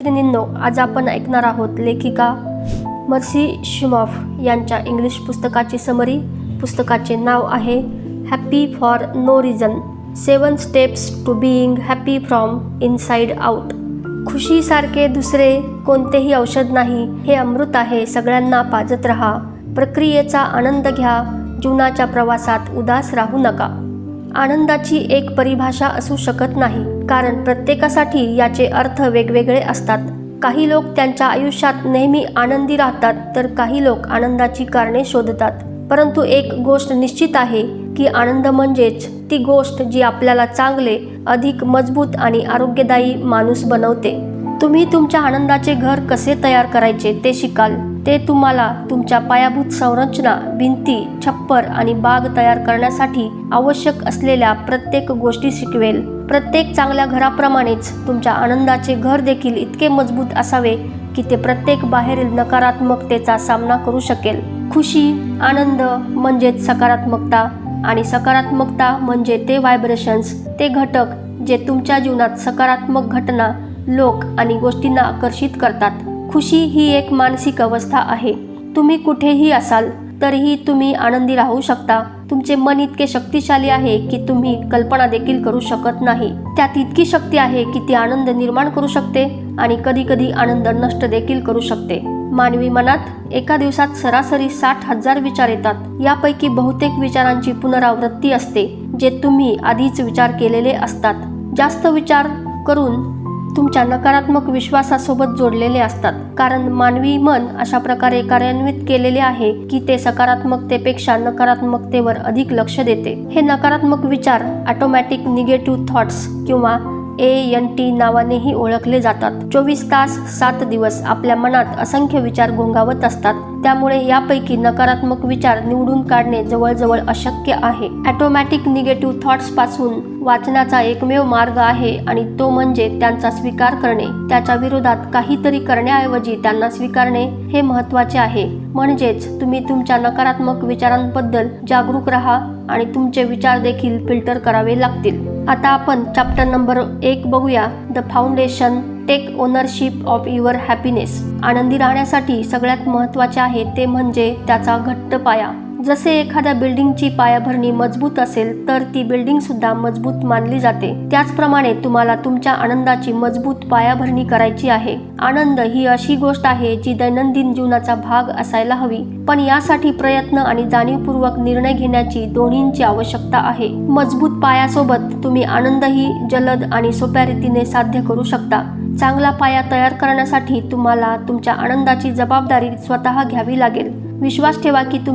मैत्रिणींनो, आज आपण ऐकणार आहोत लेखिका मर्सी शुमॉफ यांच्या इंग्लिश पुस्तकाची समरी. पुस्तकाचे नाव आहे happy for no reason, 7 steps to being happy from inside out. खुशीसारखे दुसरे कोणतेही औषध नाही, हे अमृत आहे, सगळ्यांना पाजत राहा. प्रक्रियेचा आनंद घ्या, जीवनाच्या प्रवासात उदास राहू नका. आनंदाची एक परिभाषा असू शकत नाही, कारण प्रत्येकासाठी याचे अर्थ वेगवेगळे असतात. काही लोक त्यांच्या आयुष्यात नेहमी आनंदी राहतात, तर काही लोक आनंदाची कारणे शोधतात. परंतु एक गोष्ट निश्चित आहे की आनंद म्हणजेच ती गोष्ट जी आपल्याला चांगले, अधिक मजबूत आणि आरोग्यदायी माणूस बनवते. तुम्ही तुमच्या आनंदाचे घर कसे तयार करायचे ते शिकाल. ते तुम्हाला तुमच्या पायाभूत संरचना, भिंती, छप्पर आणि बाग तयार करण्यासाठी आवश्यक असलेल्या प्रत्येक गोष्टी शिकवेल. प्रत्येक चांगल्या घराप्रमाणेच तुमच्या आनंदाचे घर देखील इतके मजबूत असावे की ते प्रत्येक बाहेरील नकारात्मकतेचा सामना करू शकेल. खुशी, आनंद म्हणजेच सकारात्मकता, आणि सकारात्मकता म्हणजे ते व्हायब्रेशन्स, ते घटक जे तुमच्या जीवनात सकारात्मक घटना, लोक आणि गोष्टींना आकर्षित करतात. खुशी ही एक मानसिक अवस्था आहे. तुम्ही कुठेही असाल तरीही तुम्ही आनंदी राहू शकता. तुमचे मन इतके शक्तिशाली आहे की तुम्ही कल्पना देखील करू शकत नाही. त्यात इतकी शक्ती आहे की ती आनंद निर्माण करू शकते आणि कधीकधी आनंद नष्ट देखील करू शकते. मानवी मनात एका दिवसात सरासरी 60,000 विचार येतात. यापैकी बहुतेक विचारांची पुनरावृत्ती असते, जे तुम्ही आधीच विचार केलेले असतात. जास्त विचार करून तुमच्या नकारात्मक विश्वासासोबत जोडलेले असतात, कारण मानवी मन अशा प्रकारे कार्यान्वित केलेले आहे की ते सकारात्मकतेपेक्षा नकारात्मकतेवर अधिक लक्ष देते. हे नकारात्मक विचार ऑटोमॅटिक निगेटिव्ह थॉट्स किंवा ANT नावानेही ओळखले जातात. 24 तास 7 दिवस आपल्या मनात असंख्य विचार घोंगावत असतात. त्यामुळे यापैकी नकारात्मक विचार निवडून काढणे जवळजवळ अशक्य आहे. ऑटोमॅटिक निगेटिव्ह थॉट्स पासून वाचण्याचा एकमेव मार्ग आहे, आणि तो म्हणजे त्यांचा स्वीकार करणे. त्याच्या विरोधात काहीतरी करण्याऐवजी त्यांना स्वीकारणे हे महत्त्वाचे आहे. म्हणजेच तुम्ही तुमच्या नकारात्मक विचारांबद्दल जागरूक राहा आणि तुमचे विचार देखील फिल्टर करावे लागतील. आता आपण चॅप्टर नंबर 1 बघूया. The foundation, take ownership of your happiness. आनंदी राहण्यासाठी सगळ्यात महत्त्वाचे आहे ते म्हणजे त्याचा घट्ट पाया. जसे एखाद्या बिल्डिंगची पायाभरणी मजबूत असेल तर ती बिल्डिंग सुद्धा मजबूत मानली जाते. त्याचप्रमाणे तुम्हाला तुमच्या आनंदाची मजबूत पायाभरणी करायची आहे. आनंद ही अशी गोष्ट आहे जी दैनंदिन जीवनाचा भाग असायला हवी, पण यासाठी प्रयत्न आणि जाणीवपूर्वक निर्णय घेण्याची दोन्हींची आवश्यकता आहे. मजबूत पायासोबत तुम्ही आनंदही जलद आणि सोप्या रीतीने साध्य करू शकता. चांगला पाया तयार करण्यासाठी तुम्हाला तुमच्या आनंदाची जबाबदारी स्वतः घ्यावी लागेल. विश्वास ठेवा की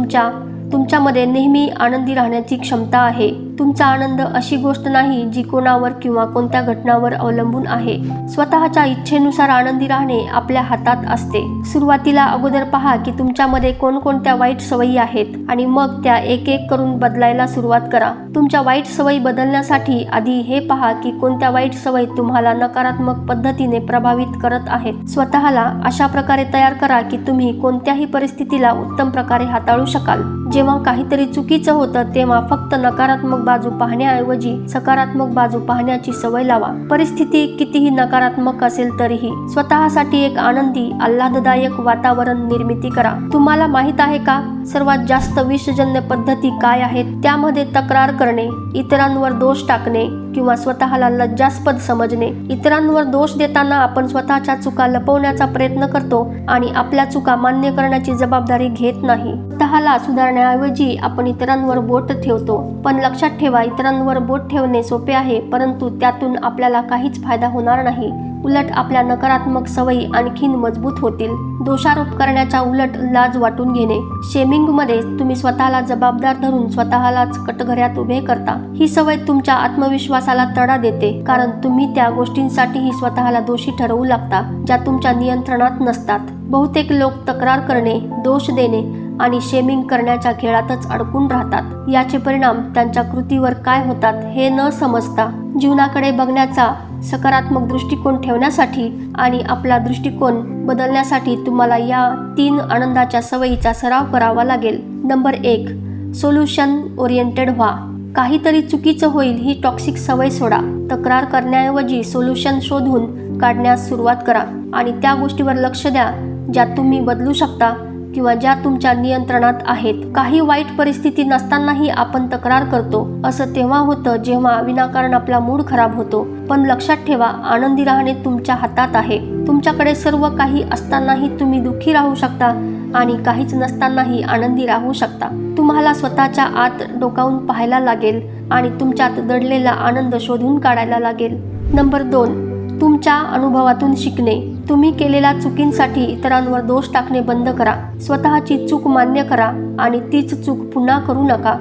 तुमच्यामध्ये नेहमी आनंदी राहण्याची क्षमता आहे. तुमचा आनंद अशी गोष्ट नाही जी कोणावर किंवा कोणत्या घटनावर अवलंबून आहे. स्वतःच्या इच्छेनुसार आनंदी राहणे आपल्या हातात असते. सुरुवातीला अगोदर पहा की तुमच्यामध्ये कोणकोणत्या वाईट सवयी आहेत आणि मग त्या एक एक करून बदलायला सुरुवात करा. तुमच्या वाईट सवयी बदलण्यासाठी आधी हे पहा की कोणत्या वाईट सवयी तुम्हाला नकारात्मक पद्धतीने प्रभावित करत आहेत. स्वतःला अशा प्रकारे तयार करा की तुम्ही कोणत्याही परिस्थितीला उत्तम प्रकारे हाताळू शकाल. जेव्हा काहीतरी चुकीचं होतं तेव्हा फक्त नकारात्मक बाजू पाहण्याऐवजी सकारात्मक बाजू पाहण्याची सवय लावा. परिस्थिती कितीही नकारात्मक असेल तरीही स्वतःसाठी एक आनंदी, आल्हाददायक वातावरण निर्मिती करा. तुम्हाला माहित आहे का, सर्वात जास्त विषजन्य पद्धती काय आहेत? त्यामध्ये तक्रार करणे, इतरांवर दोष टाकणे किंवा स्वतःला लज्जास्पद समजणे. इतरांवर दोष देताना आपण स्वतःच्या चुका लपवण्याचा प्रयत्न करतो आणि आपल्या चुका मान्य करण्याची जबाबदारी घेत नाही. स्वतःला सुधारण्याऐवजी आपण इतरांवर बोट ठेवतो. पण लक्षात ठेवा, इतरांवर बोट ठेवणे सोपे आहे, परंतु त्यातून आपल्याला काहीच फायदा होणार नाही. उलट आपल्या नकारात्मक सवयी आणखीन मजबूत होतील. दोषारोप करण्याच्या उलट लाज वाटून घेणे. शेमिंगमध्ये तुम्ही स्वतःला जबाबदार धरून स्वतःलाच कटघऱ्यात उभे करता. ही सवय तुमच्या आत्मविश्वासाला तडा देते, कारण तुम्ही त्या गोष्टींसाठीही स्वतःला दोषी ठरवू लागता ज्या तुमच्या नियंत्रणात नसतात. बहुतेक लोक तक्रार करणे, दोष देणे आणि शेमिंग करण्याच्या खेळातच अडकून राहतात. याचे परिणाम त्यांच्या कृतीवर काय होतात हे न समजता जीवनाकडे बघण्याचा सकारात्मक दृष्टिकोन ठेवण्यासाठी आणि आपला दृष्टिकोन बदलण्यासाठी तुम्हाला या 3 आनंदाच्या सवयीचा सराव करावा लागेल. नंबर 1, सोल्युशन ओरिएंटेड व्हा. काहीतरी चुकीचं होईल ही टॉक्सिक सवय सोडा. तक्रार करण्याऐवजी सोल्युशन शोधून काढण्यास सुरुवात करा आणि त्या गोष्टीवर लक्ष द्या ज्या तुम्ही बदलू शकता किंवा ज्या तुमच्या नियंत्रणात आहेत. काही वाईट परिस्थिती नसतानाही आपण तक्रार करतो. असं तेव्हा होतं जेव्हा विनाकारण आपला मूड खराब होतो. पण लक्षात ठेवा, आनंदी राहणे तुमच्या हातात आहे. तुमच्याकडे सर्व काही असतानाही तुम्ही दुःखी राहू शकता आणि काहीच नसतानाही आनंदी राहू शकता. तुम्हाला स्वतःच्या आत डोकावून पाहायला लागेल आणि तुमच्यात दडलेला आनंद शोधून काढायला लागेल. नंबर 2, तुमच्या अनुभवातून शिकणे. तुम्ही केलेल्या चुकींसाठी इतरांवर दोष टाकणे बंद करा. स्वतःची चूक मान्य करा आणि तीच चूक पुन्हा करू नका.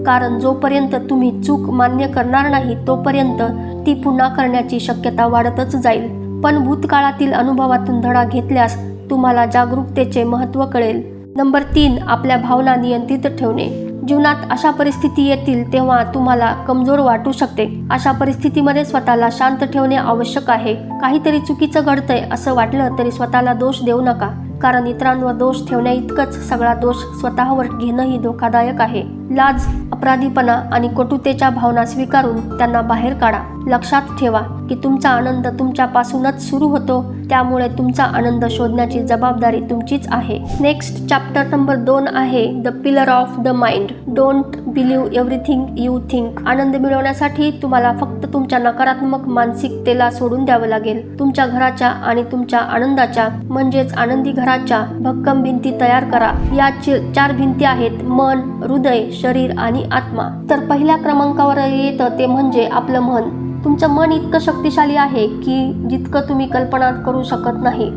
कारण जोपर्यंत तुम्ही चूक मान्य करणार नाही तोपर्यंत ती पुन्हा करण्याची शक्यता वाढतच जाईल. पण भूतकाळातील अनुभवातून धडा घेतल्यास तुम्हाला जागरूकतेचे महत्त्व कळेल. नंबर 3, आपल्या भावना नियंत्रित ठेवणे. जीवनात अशा परिस्थिती येतील तेव्हा तुम्हाला कमजोर वाटू शकते. अशा परिस्थितीमध्ये स्वतःला शांत ठेवणे आवश्यक आहे. काहीतरी चुकीचं घडतंय असं वाटलं तरी स्वतःला दोष देऊ नका, कारण इतरांवर दोष ठेवण्या इतकंच सगळा दोष स्वतःवर घेणंही धोकादायक आहे. लाज, अपराधीपणा आणि कटुतेच्या भावना स्वीकारून त्यांना बाहेर काढा. लक्षात ठेवा की तुमचा आनंद तुमच्यापासूनच सुरू होतो, त्यामुळे तुमचा आनंद शोधण्याची जबाबदारी तुमचीच आहे. नेक्स्ट चॅप्टर नंबर 2 आहे the pillar of the mind. Don't believe everything you think. आनंद मिळवण्यासाठी तुम्हाला फक्त तुमच्या नकारात्मक मानसिकतेला सोडून द्यावं लागेल. तुमच्या घराच्या आणि तुमच्या आनंदाच्या म्हणजेच आनंदी घराच्या भक्कम भिंती तयार करा. या 4 भिंती आहेत: मन, हृदय, शरीर आणि आत्मा. तर पहिल्या क्रमांकावर येतं ते म्हणजे आपलं मन. तुमचं मन इतकं शक्तिशाली आहे की जितकं तुम्ही कल्पना करू शकत नाही.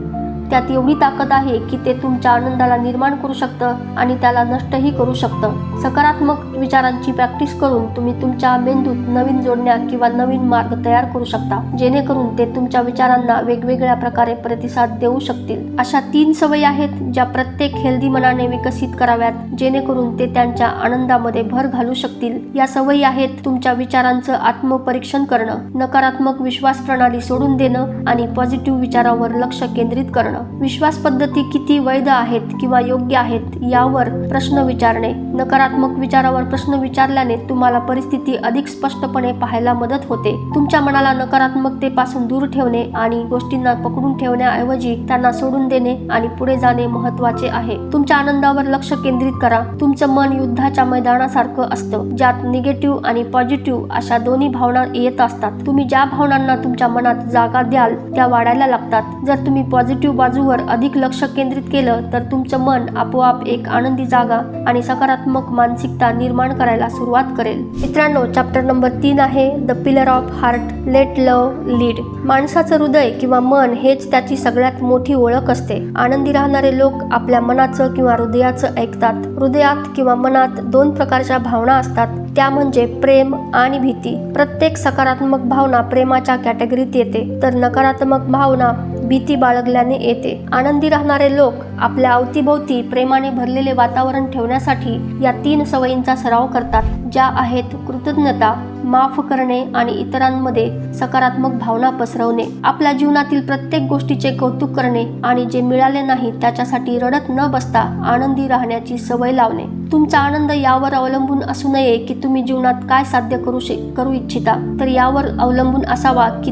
त्यात एवढी ताकद आहे की ते तुमच्या आनंदाला निर्माण करू शकतं आणि त्याला नष्टही करू शकतं. सकारात्मक विचारांची प्रॅक्टिस करून तुम्ही तुमच्या मेंदूत नवीन जोडण्या किंवा नवीन मार्ग तयार करू शकता, जेणेकरून ते तुमच्या विचारांना वेगवेगळ्या प्रकारे प्रतिसाद देऊ शकतील. अशा 3 सवयी आहेत ज्या प्रत्येक हेल्दी मनाने विकसित कराव्यात, जेणेकरून ते त्यांच्या आनंदामध्ये भर घालू शकतील. या सवयी आहेत: तुमच्या विचारांचं आत्मपरीक्षण करणं, नकारात्मक विश्वास प्रणाली सोडून देणं आणि पॉझिटिव्ह विचारावर लक्ष केंद्रित करणं. विश्वास पद्धती किती वैध आहेत किंवा योग्य आहेत यावर प्रश्न विचारणे. नकारात्मक विचारावर प्रश्न विचारल्याने तुम्हाला परिस्थिती अधिक स्पष्टपणे पाहायला मदत होते. तुमच्या मनाला नकारात्मकतेपासून दूर ठेवणे आणि गोष्टींना पकडून ठेवण्याऐवजी त्यांना सोडून देणे आणि पुढे जाणे महत्त्वाचे आहे. तुमच्या आनंदावर लक्ष केंद्रित करा. तुमचं मन युद्धाच्या मैदानासारखं असतं, ज्यात निगेटिव्ह आणि पॉझिटिव्ह अशा दोन्ही भावना येत असतात. तुम्ही ज्या भावनांना तुमच्या मनात जागा द्याल त्या वाढायला लागतात. जर तुम्ही पॉझिटिव्ह बाजूवर अधिक लक्ष केंद्रित केलं तर तुमचं मन आपोआप एक आनंदी जागा आणि सकारात्मक मानसिकता निर्माण करायला सुरुवात करेल. मित्रांनो, चॅप्टर नंबर 3 आहे the pillar of heart. Let love lead. माणसाचं हृदय किंवा मन हेच त्याची सगळ्यात मोठी ओळख असते. आनंदी राहणारे लोक आपल्या मनाचं किंवा हृदयाचं ऐकतात. हृदयात किंवा मनात 2 प्रकारच्या भावना असतात, त्या म्हणजे प्रेम आणि भीती. प्रत्येक सकारात्मक भावना प्रेमाच्या कॅटेगरीत येते, तर नकारात्मक भावना भीती बाळगल्याने येते. आनंदी राहणारे लोक आपल्या अवतीभोवती प्रेमाने भरलेले वातावरण ठेवण्यासाठी या 3 सवयींचा सराव करतात, ज्या आहेत कृतज्ञता, माफ करणे आणि इतरांमध्ये सकारात्मक भावना पसरवणे. आपल्या जीवनातील प्रत्येक गोष्टीचे कौतुक करणे आणि जे मिळाले नाही त्याच्यासाठी रडत न बसता आनंदी राहण्याची सवय लावणे. तुमचा आनंद यावर अवलंबून असू नये की तुम्ही जीवनात काय साध्य करू इच्छिता, तर यावर अवलंबून असावा की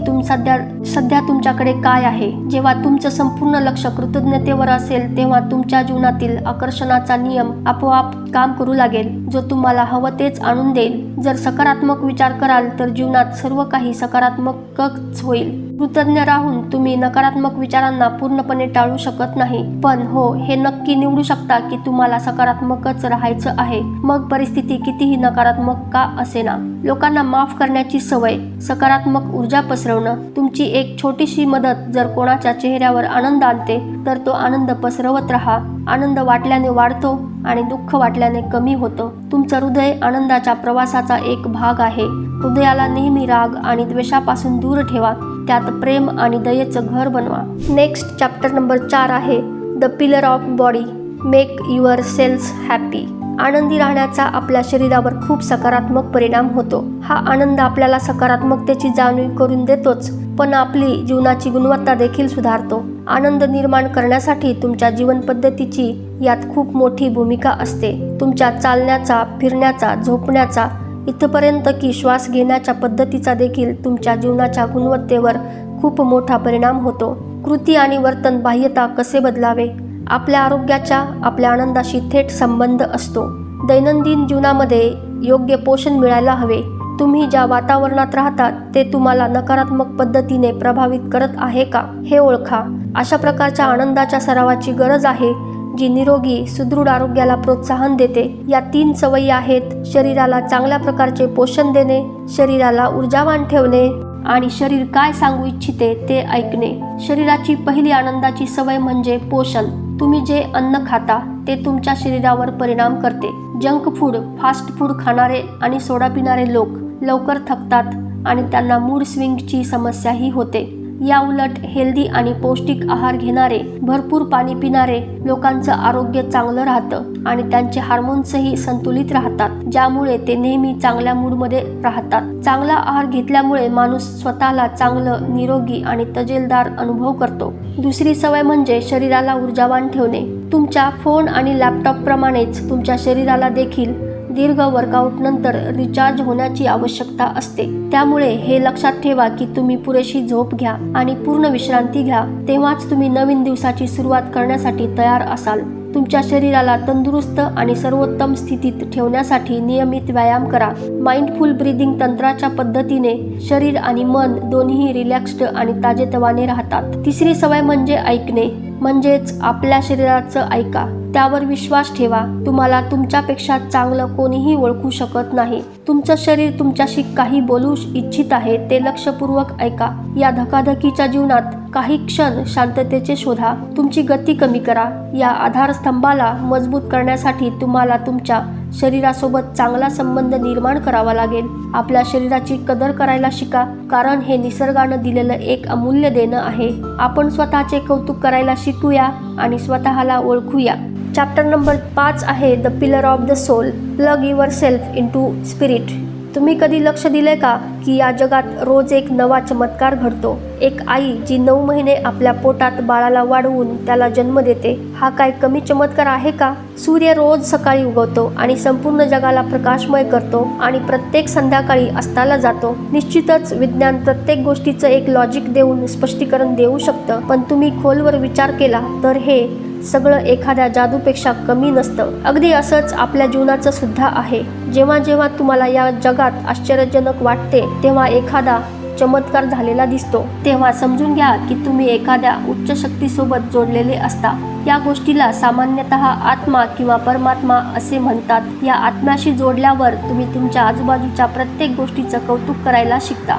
सध्या तुमच्याकडे काय आहे. जेव्हा तुमचं संपूर्ण लक्ष कृतज्ञतेवर असेल तेव्हा तुमच्या जीवनातील आकर्षणाचा नियम आपोआप काम करू लागेल, जो तुम्हाला हवं तेच आणून देईल. जर सकारात्मक विचार कराल तर जीवनात सर्व काही सकारात्मकच होईल. कृतज्ञ राहून तुम्ही नकारात्मक विचारांना पूर्णपणे टाळू शकत नाही, पण हो, हे नक्की निवडू शकता की तुम्हाला सकारात्मकच राहायचं आहे, मग परिस्थिती कितीही नकारात्मक का असेना. लोकांना माफ करण्याची सवय, सकारात्मक ऊर्जा पसरवणं. तुमची एक छोटीशी मदत जर कोणाच्या चेहऱ्यावर आनंद आणते तर तो आनंद पसरवत राहा. आनंद वाटल्याने वाढतो आणि दुःख वाटल्याने कमी होतो. तुमचं हृदय आनंदाच्या प्रवासाचा एक भाग आहे. हृदयाला नेहमी राग आणि द्वेषापासून दूर ठेवा, त्यात प्रेम आणि दयेचं घर बनवा. नेक्स्ट चॅप्टर नंबर 4 आहे the pillar of body. Make your cells happy. आनंदी राहण्याचा आपल्या शरीरावर खूप सकारात्मक परिणाम होतो. हा आनंद आपल्याला सकारात्मकतेची जाणीव करून देतोच, पण आपली जीवनाची गुणवत्ता देखील सुधारतो. आनंद निर्माण करण्यासाठी तुमच्या जीवन पद्धतीची यात खूप मोठी भूमिका असते. तुमच्या चालण्याचा, फिरण्याचा, झोपण्याचा, इथपर्यंत की श्वास घेण्याच्या पद्धतीचा देखील तुमच्या जीवनाच्या गुणवत्तेवर खूप मोठा परिणाम होतो. कृती आणि वर्तन बाह्यता कसे बदलावे? आपल्या आरोग्याचा आपल्या आनंदाशी थेट संबंध असतो. दैनंदिन जीवनामध्ये योग्य पोषण मिळायला हवे. तुम्ही ज्या वातावरणात राहतात ते तुम्हाला नकारात्मक पद्धतीने प्रभावित करत आहे का हे ओळखा. अशा प्रकारच्या आनंदाच्या सरावाची गरज आहे जी निरोगी सुदृढ आरोग्याला प्रोत्साहन देते. या 3 सवयी आहेत: शरीराला चांगल्या प्रकारचे पोषण देणे, शरीराला ऊर्जावान ठेवणे आणि शरीर काय सांगू इच्छिते ते ऐकणे. शरीराची पहिली आनंदाची सवय म्हणजे पोषण. तुम्ही जे अन्न खाता ते तुमच्या शरीरावर परिणाम करते. जंक फूड, फास्ट फूड खाणारे आणि सोडा पिणारे लोक लवकर थकतात आणि त्यांना मूड स्विंगची समस्याही होते. या उलट हेल्दी आणि पौष्टिक आहार घेणारे, भरपूर पाणी पिणारे लोकांचं आरोग्य चांगलं राहतं आणि त्यांचे हार्मोन्सही संतुलित राहतात, ज्यामुळे ते नेहमी चांगल्या मूडमध्ये राहतात. चांगला आहार घेतल्यामुळे माणूस स्वतःला चांगलं, निरोगी आणि तजेलदार अनुभव करतो. दुसरी सवय म्हणजे शरीराला ऊर्जावान ठेवणे. तुमच्या फोन आणि लॅपटॉपप्रमाणेच तुमच्या शरीराला देखील दीर्घ वर्कआउट नंतर रिचार्ज होण्याची आवश्यकता असते. त्यामुळे हे लक्षात ठेवा की तुम्ही पुरेशी झोप घ्या आणि पूर्ण विश्रांती घ्या. तेव्हाच तुम्ही नवीन दिवसाची सुरुवात करण्यासाठी तयार असाल. तुमच्या शरीराला तंदुरुस्त आणि सर्वोत्तम स्थितीत ठेवण्यासाठी नियमित व्यायाम करा. माइंडफुल ब्रीदिंग तंत्राच्या पद्धतीने शरीर आणि मन दोन्ही रिलॅक्स्ड आणि ताजेतवाने राहतात. तिसरी सवय म्हणजे ऐकणे, म्हणजेच आपल्या शरीराचं ऐका. त्यावर विश्वास ठेवा. तुम्हाला तुमच्यापेक्षा चांगलं कोणीही ओळखू शकत नाही. तुमचं शरीर तुमच्याशी काही बोलू इच्छित आहे ते लक्षपूर्वक ऐका. या धकाधकीच्या जीवनात काही क्षण शांततेचे शोधा. तुमची गती कमी करा. या आधारस्तंभाला मजबूत करण्यासाठी तुम्हाला तुमच्या शरीरासोबत चांगला संबंध निर्माण करावा लागेल. आपल्या शरीराची कदर करायला शिका, कारण हे निसर्गानं दिलेलं एक अमूल्य देणं आहे. आपण स्वतःचे कौतुक करायला शिकूया आणि स्वतःला ओळखूया. चॅप्टर नंबर 5 आहे the pillar of the soul. Plug yourself into spirit. तुम्ही कधी लक्ष दिले का की या जगात रोज एक नवा चमत्कार घडतो. एक आई जी 9 महिने आपल्या पोटात बाळाला वाढवून त्याला जन्म देते. हा काय कमी चमत्कार आहे का? सूर्य रोज सकाळी उगवतो आणि संपूर्ण जगाला प्रकाशमय करतो आणि प्रत्येक संध्याकाळी अस्ताला जातो. निश्चितच विज्ञान प्रत्येक गोष्टीचं एक लॉजिक देऊन स्पष्टीकरण देऊ शकतं, पण तुम्ही खोलवर विचार केला तर हे सगळं एखाद्या जादूपेक्षा कमी नसतं. अगदी असंच आपल्या जीवनाचं सुद्धा आहे. जेव्हा जेव्हा तुम्हाला या जगात आश्चर्यजनक वाटते तेव्हा एखादा चमत्कार झालेला दिसतो, तेव्हा समजून घ्या की तुम्ही एखाद्या उच्च शक्तीसोबत जोडलेले असता. या गोष्टीला सामान्यतः आत्मा किंवा परमात्मा असे म्हणतात. या आत्म्याशी जोडल्यावर तुम्ही तुमच्या आजूबाजूच्या प्रत्येक गोष्टीचं कौतुक करायला शिकता.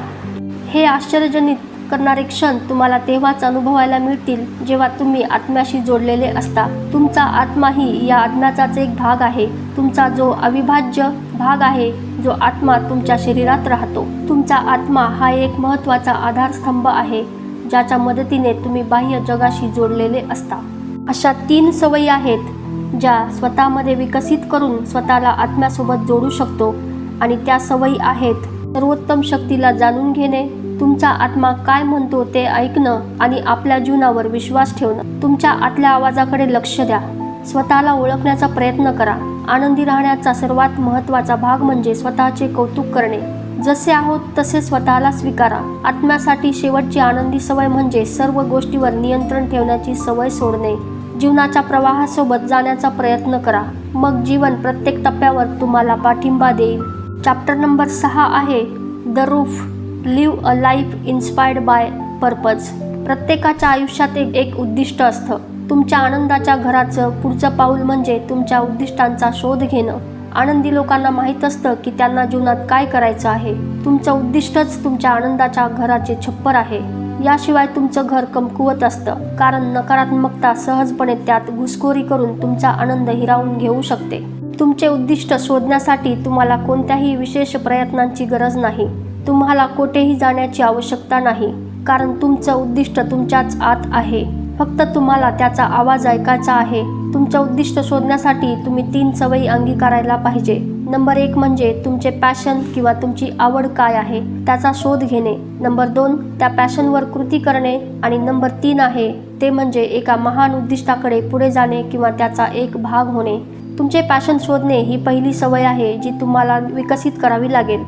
हे आश्चर्यजनित करणारे क्षण तुम्हाला तेव्हाच अनुभवायला मिळतील जेव्हा तुम्ही आत्म्याशी जोडलेले असता. तुमचा आत्माही या आत्म्याचाच एक भाग आहे. तुमचा जो अविभाज्य भाग आहे, जो आत्मा तुमच्या शरीरात राहतो. तुमचा आत्मा हा एक महत्त्वाचा आधारस्तंभ आहे, ज्याच्या मदतीने तुम्ही बाह्य जगाशी जोडलेले असता. अशा 3 सवयी आहेत ज्या स्वतःमध्ये विकसित करून स्वतःला आत्म्यासोबत जोडू शकतो, आणि त्या सवयी आहेत सर्वोत्तम शक्तीला जाणून घेणे, तुमचा आत्मा काय म्हणतो ते ऐकणं आणि आपल्या जीवनावर विश्वास ठेवणं. तुमच्या आतल्या आवाजाकडे लक्ष द्या. स्वतःला ओळखण्याचा प्रयत्न करा. आनंदी राहण्याचा सर्वात महत्त्वाचा भाग म्हणजे स्वतःचे कौतुक करणे. जसे आहोत तसे स्वतःला स्वीकारा. आत्म्यासाठी शेवटची आनंदी सवय म्हणजे सर्व गोष्टीवर नियंत्रण ठेवण्याची सवय सोडणे. जीवनाच्या प्रवाहासोबत जाण्याचा प्रयत्न करा. मग जीवन प्रत्येक टप्प्यावर तुम्हाला पाठिंबा देईल. चॅप्टर नंबर 6 आहे the roof. Live a life inspired by purpose. प्रत्येकाच्या आयुष्यात एक उद्दिष्ट असतं. तुमच्या आनंदाच्या घराचं पुढचं पाऊल म्हणजे तुमच्या उद्दिष्टांचा शोध घेणं. आनंदी लोकांना माहीत असतं की त्यांना जीवनात काय करायचं आहे. तुमचं उद्दिष्टच तुमच्या आनंदाच्या घराचे छप्पर आहे. याशिवाय तुमचं घर कमकुवत असतं, कारण नकारात्मकता सहजपणे त्यात घुसखोरी करून तुमचा आनंद हिरावून घेऊ शकते. तुमचे उद्दिष्ट शोधण्यासाठी तुम्हाला कोणत्याही विशेष प्रयत्नांची गरज नाही. तुम्हाला कुठेही जाण्याची आवश्यकता नाही, कारण तुमचं उद्दिष्ट तुमच्याच आत आहे. फक्त तुम्हाला त्याचा आवाज ऐकायचा आहे. तुमचं उद्दिष्ट शोधण्यासाठी तुम्ही 3 सवयी अंगीकारायला पाहिजे. नंबर 1 म्हणजे तुमचे पॅशन किंवा तुमची आवड काय आहे त्याचा शोध घेणे. नंबर 2 त्या पॅशनवर कृती करणे. आणि नंबर 3 आहे ते म्हणजे एका महान उद्दिष्टाकडे पुढे जाणे किंवा त्याचा एक भाग होणे. तुमचे पॅशन शोधणे ही पहिली सवय आहे जी तुम्हाला विकसित करावी लागेल.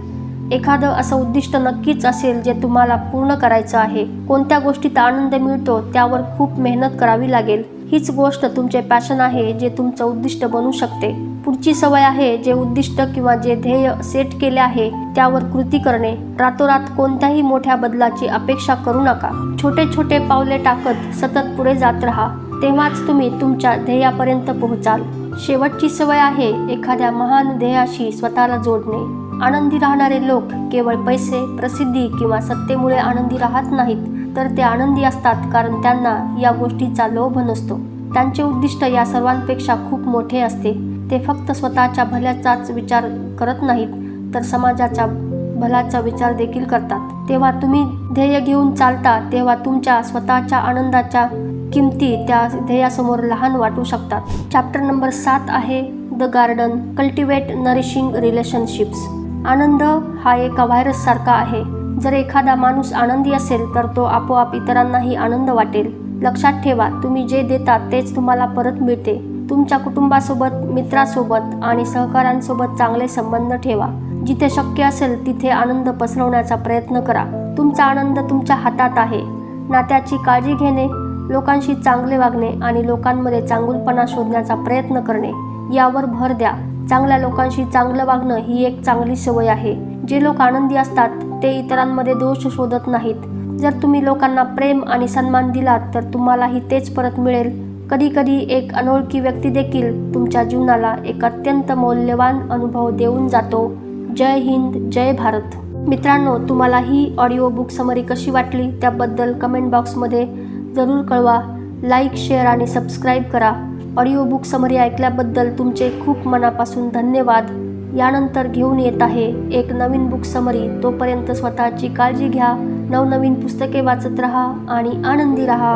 एखादं असं उद्दिष्ट नक्कीच असेल जे तुम्हाला पूर्ण करायचं आहे. कोणत्या गोष्टीत आनंद मिळतो त्यावर खूप मेहनत करावी लागेल. हीच गोष्ट तुमचे पॅशन आहे जे तुमचं उद्दिष्ट बनू शकते. पुढची सवय आहे जे उद्दिष्ट किंवा जे ध्येय सेट केले आहे त्यावर कृती करणे. रातोरात कोणत्याही मोठ्या बदलाची अपेक्षा करू नका. छोटे छोटे पावले टाकत सतत पुढे जात राहा, तेव्हाच तुम्ही तुमच्या ध्येयापर्यंत पोहोचाल. शेवटची सवय आहे एखाद्या महान ध्येयाशी स्वतःला जोडणे. आनंदी राहणारे लोक केवळ पैसे, प्रसिद्धी किंवा सत्तेमुळे आनंदी राहत नाहीत, तर ते आनंदी असतात कारण त्यांना या गोष्टीचा लोभ नसतो. त्यांचे उद्दिष्ट या सर्वांपेक्षा खूप मोठे असते. ते फक्त स्वतःच्या भल्याचाच विचार करत नाहीत, तर समाजाच्या भल्याचा विचार देखील करतात. तेव्हा तुम्ही ध्येय घेऊन चालता तेव्हा तुमच्या स्वतःच्या आनंदाच्या किमती त्या ध्येयासमोर लहान वाटू शकतात. चॅप्टर नंबर 7 आहे the garden, cultivate nourishing relationships. आनंद हा एका व्हायरस सारखा आहे. जर एखादा माणूस आनंदी असेल तर तो आपोआप इतरांनाही आनंद वाटेल. लक्षात ठेवा, तुम्ही जे देता तेच तुम्हाला परत मिळते. तुमच्या कुटुंबासोबत, मित्रांसोबत आणि सहकाऱ्यांसोबत चांगले संबंध ठेवा. जिथे शक्य असेल तिथे आनंद पसरवण्याचा प्रयत्न करा. तुमचा आनंद तुमच्या हातात आहे. नात्याची काळजी घेणे, लोकांशी चांगले वागणे आणि लोकांमध्ये चांगुलपणा शोधण्याचा प्रयत्न करणे यावर भर द्या. चांगल्या लोकांशी चांगलं वागणं ही एक चांगली सवय आहे. जे लोक आनंदी असतात ते इतरांमध्ये दोष शोधत नाहीत. जर तुम्ही लोकांना प्रेम आणि सन्मान दिलात तर तुम्हालाही तेच परत मिळेल. कधीकधी एक अनोळखी व्यक्ती देखील तुमच्या जीवनाला एक अत्यंत मौल्यवान अनुभव देऊन जातो. जय हिंद, जय भारत. मित्रांनो, तुम्हाला ही ऑडिओ बुक समरी कशी वाटली त्याबद्दल कमेंट बॉक्समध्ये जरूर कळवा. लाईक, शेअर आणि सबस्क्राईब करा. ऑडिओ बुक समरी ऐकल्याबद्दल तुमचे खूप मनापासून धन्यवाद. यानंतर घेऊन येत आहे एक नवीन बुक समरी. तोपर्यंत स्वतःची काळजी घ्या. नवनवीन पुस्तके वाचत राहा आणि आनंदी राहा.